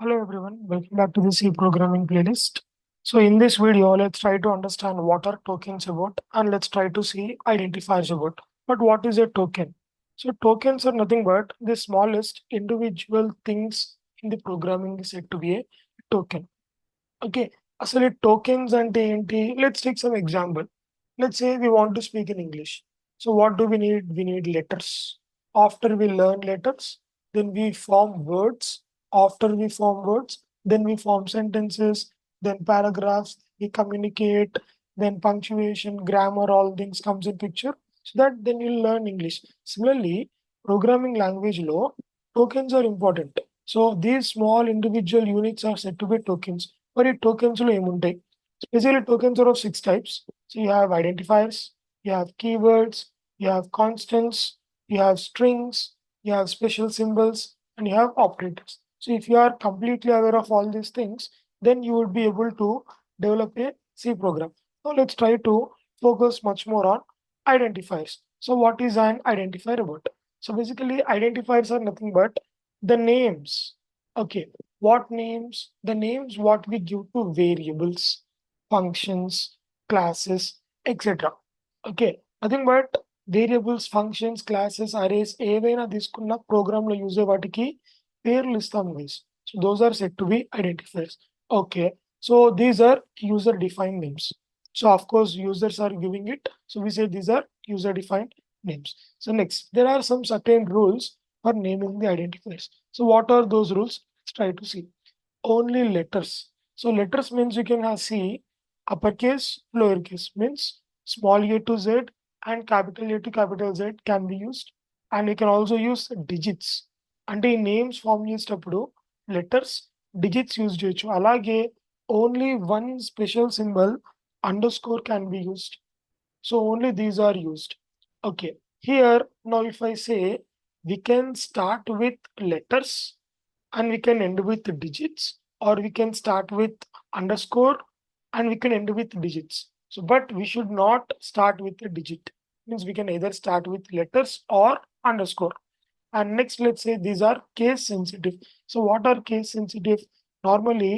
Hello everyone, welcome back to the C programming playlist. So in this video, let's try to understand what are tokens about and let's try to see identifiers about. But what is a token? So tokens are nothing but the smallest individual things in the programming is said to be a token. Okay, అసలు tokens అంటే ఏంటి? Let's take some example. Let's say we want to speak in English. So what do we need? We need letters. After we learn letters, then we form words. After we form words, then we form sentences, then paragraphs, we communicate, then punctuation, grammar, all things comes in picture. So that then you'll learn English. Similarly, programming language law, tokens are important. So these small individual units are said to be tokens. మరి tokens లో ఏముంటాయి? Basically tokens are of six types. So you have identifiers, you have keywords, you have constants, you have strings, you have special symbols, and you have operators. So if you are completely aware of all these things, then you would be able to develop a C program. Now let's try to focus much more on identifiers. So what is an identifier about? So basically identifiers are nothing but the names. Okay, what names? The names what we give to variables, functions, classes, etc. Okay, nothing but variables functions classes arrays ఏవైనా తీసుకున్న program లో use అయ్యే వాటికి పేర్లు ఇస్తాం guys. So those are set to be identifiers. Okay, so these are user defined names. So of course users are giving it, so we say these are user defined names. So next there are some certain rules for naming the identifiers. So what are those rules? Let's try to see. Only letters. So letters means you can have see uppercase, lowercase means small a to z and capital A to capital Z can be used. And we can also use digits. అంటే ఈ names form చేసేటప్పుడు letters digits use చేయొచ్చు. అలాగే only one special symbol under score can be used. So only these are used. Okay, here now if I say we can start with letters and we can end with digits, or we can start with underscore and we can end with digits. So but we should not start with a digit. Means we can either start with letters or underscore. And next, let's say these are case sensitive. So what are case sensitive? Normally,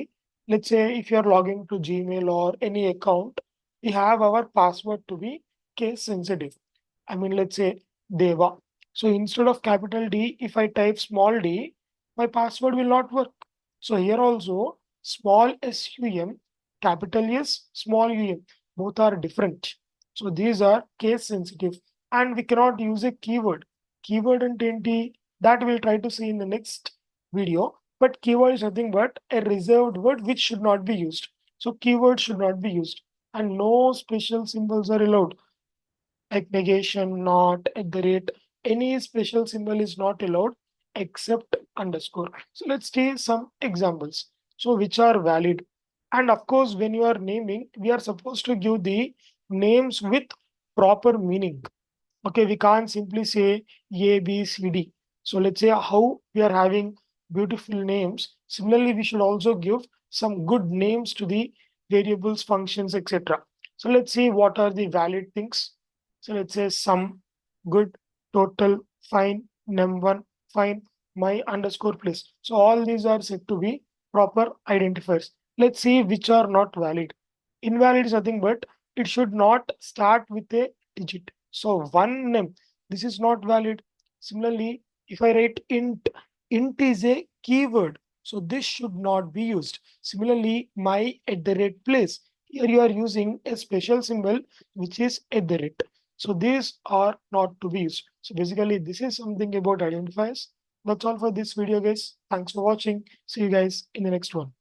let's say if you are logging to Gmail or any account, we have our password to be case sensitive. I mean, let's say Deva. So instead of capital D, if I type small d, my password will not work. So here also small sum, capital S, small um, both are different. So these are case sensitive, and we cannot use a keyword. Keyword and ఏంటి? That we'll try to see in the next video. But keyword is nothing but a reserved word which should not be used. So keyword should not be used, and no special symbols are allowed, like negation, not, at the rate. Any special symbol is not allowed except underscore. So let's take some examples. So which are valid. And of course, when you are naming, we are supposed to give the names with proper meaning. Okay, we can't simply say A, B, C, D. So let's say how we are having beautiful names. Similarly, we should also give some good names to the variables, functions, etc. So let's see what are the valid things. So let's say sum, good, total, fine, num1, fine, my underscore place. So all these are said to be proper identifiers. Let's see which are not valid. Invalid is nothing but it should not start with a digit. So one name, this is not valid. Similarly, if I write int is a keyword. So this should not be used. Similarly, my at the rate place. Here you are using a special symbol which is at the rate. So these are not to be used. So basically, this is something about identifiers. That's all for this video, guys. Thanks for watching. See you guys in the next one.